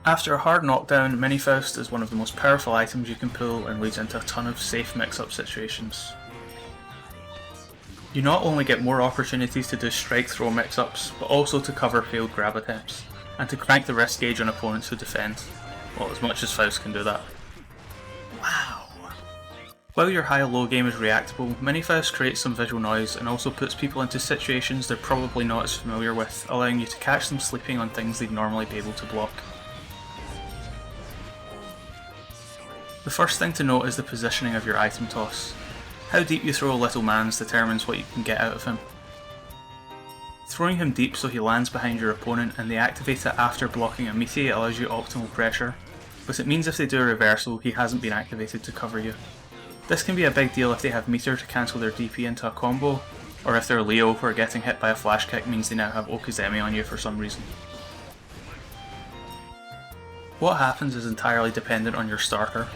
After a hard knockdown, Minifaust is one of the most powerful items you can pull and leads into a ton of safe mix-up situations. You not only get more opportunities to do strike-throw mix-ups, but also to cover failed grab attempts, and to crank the risk gauge on opponents who defend. Well, as much as Faust can do that. Wow! While your high-low game is reactable, Minifaust creates some visual noise and also puts people into situations they're probably not as familiar with, allowing you to catch them sleeping on things they'd normally be able to block. The first thing to note is the positioning of your item toss. How deep you throw Little Mans determines what you can get out of him. Throwing him deep so he lands behind your opponent and they activate it after blocking a meaty allows you optimal pressure, but it means if they do a reversal he hasn't been activated to cover you. This can be a big deal if they have meter to cancel their DP into a combo, or if they're Leo where getting hit by a flash kick means they now have Okizeme on you for some reason. What happens is entirely dependent on your starter.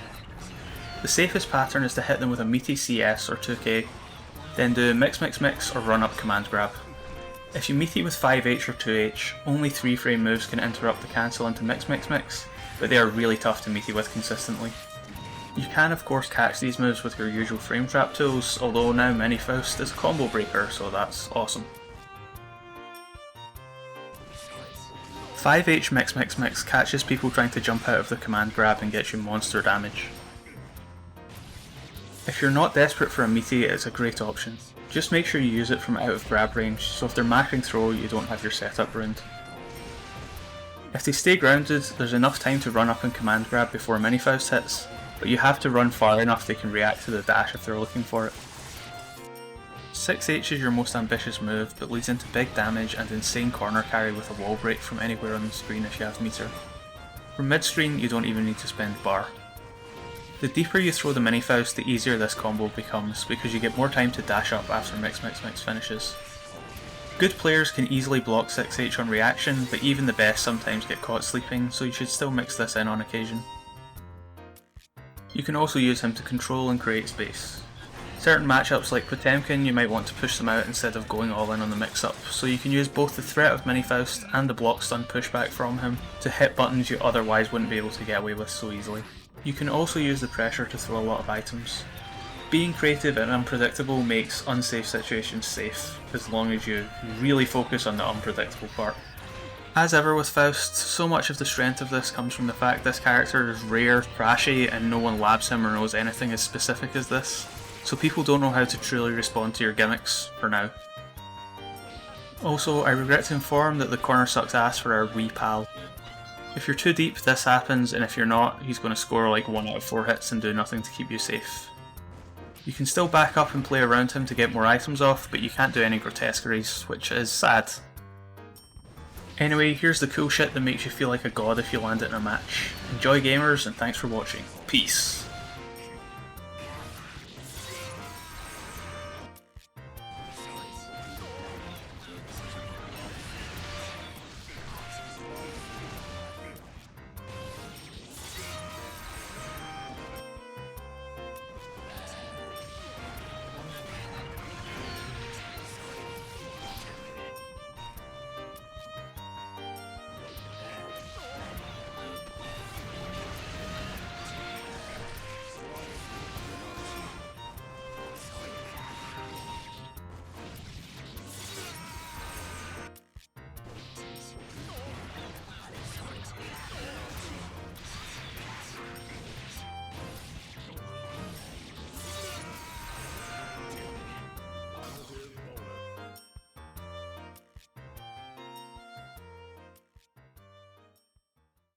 The safest pattern is to hit them with a meaty CS or 2k, then do mix mix mix or run up command grab. If you meaty with 5H or 2H, only 3 frame moves can interrupt the cancel into mix mix mix, but they are really tough to meaty with consistently. You can of course catch these moves with your usual frame trap tools, although now Minifaust is a combo breaker, so that's awesome. 5H mix mix mix catches people trying to jump out of the command grab and gets you monster damage. If you're not desperate for a meaty, it's a great option. Just make sure you use it from out of grab range, so if they're mashing throw you don't have your setup ruined. If they stay grounded, there's enough time to run up and command grab before Minifaust hits, but you have to run far enough they can react to the dash if they're looking for it. 6H is your most ambitious move, but leads into big damage and insane corner carry with a wall break from anywhere on the screen if you have meter. From mid-screen you don't even need to spend bar. The deeper you throw the Minifaust, the easier this combo becomes, because you get more time to dash up after mix mix mix finishes. Good players can easily block 6H on reaction, but even the best sometimes get caught sleeping, so you should still mix this in on occasion. You can also use him to control and create space. Certain matchups like Potemkin you might want to push them out instead of going all in on the mix-up, so you can use both the threat of Minifaust and the block stun pushback from him to hit buttons you otherwise wouldn't be able to get away with so easily. You can also use the pressure to throw a lot of items. Being creative and unpredictable makes unsafe situations safe, as long as you really focus on the unpredictable part. As ever with Faust, so much of the strength of this comes from the fact this character is rare, trashy, and no one labs him or knows anything as specific as this, so people don't know how to truly respond to your gimmicks, for now. Also, I regret to inform that the corner sucks ass for our wee pal. If you're too deep, this happens, and if you're not, he's going to score like 1 out of 4 hits and do nothing to keep you safe. You can still back up and play around him to get more items off, but you can't do any grotesqueries, which is sad. Anyway, here's the cool shit that makes you feel like a god if you land it in a match. Enjoy gamers, and thanks for watching. Peace.